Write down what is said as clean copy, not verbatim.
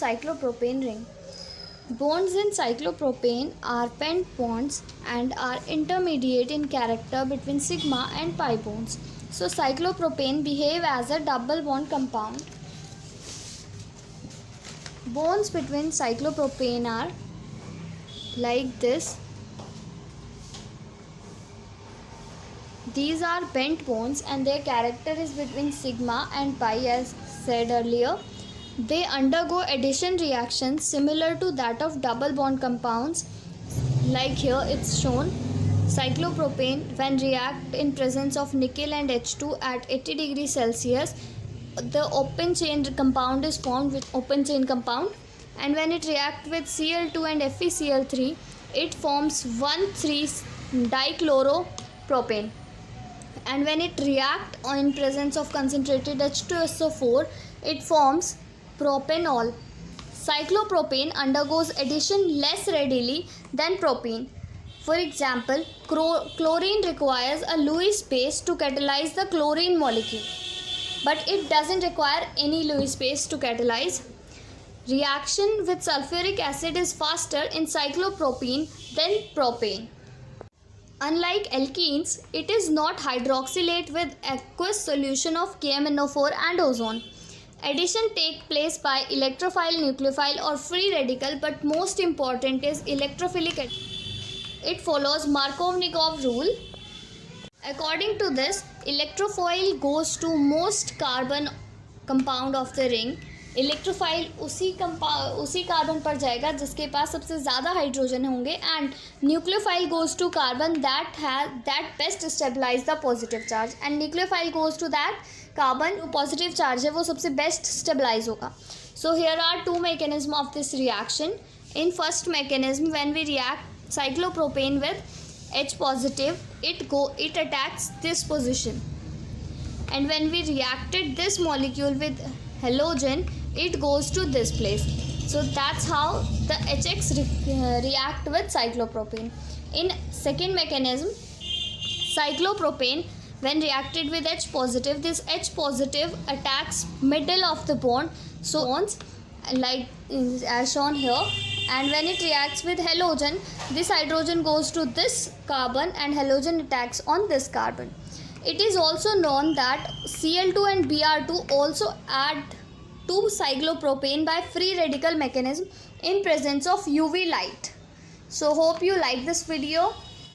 cyclopropane ring. Bonds in cyclopropane are pent bonds and are intermediate in character between sigma and pi bonds. So cyclopropane behave as a double bond compound. Bonds between cyclopropane are like this. These are bent bonds and their character is between sigma and pi, as said earlier. They undergo addition reactions similar to that of double bond compounds. Like here it's shown. Cyclopropane, when react in presence of nickel and H2 at 80 degrees Celsius, the open chain compound is formed with open chain compound, and when it reacts with Cl2 and FeCl3, it forms 1,3-dichloropropane. And when it reacts in presence of concentrated H2SO4, it forms propanol. Cyclopropane undergoes addition less readily than propene. For example, chlorine requires a Lewis base to catalyze the chlorine molecule, but it doesn't require any Lewis base to catalyze. Reaction with sulfuric acid is faster in cyclopropene than propane. Unlike alkenes, it is not hydroxylate with aqueous solution of KMnO4 and ozone. Addition takes place by electrophile, nucleophile or free radical, but most important is electrophilic addition. It follows Markovnikov rule. According to this, electrophile goes to most carbon compound of the ring. Electrophile उसी carbon पर जाएगा जिसके पास सबसे ज़्यादा hydrogen होंगे, and nucleophile goes to carbon that best stabilize the positive charge, and nucleophile goes to that carbon जो positive charge है वो सबसे बेस्ट स्टेबलाइज होगा. So here are two mechanism of this reaction. In first mechanism, when we react cyclopropane with H positive, it attacks this position, and when we reacted this molecule with halogen, it goes to this place. So that's how the HX react with cyclopropane. In second mechanism, cyclopropane, when reacted with H positive, this H positive attacks middle of the bond, so bonds like as shown here, and when it reacts with halogen, this hydrogen goes to this carbon and halogen attacks on this carbon. It is also known that Cl2 and Br2 also add to cyclopropane by free radical mechanism in presence of UV light. So hope you like this video.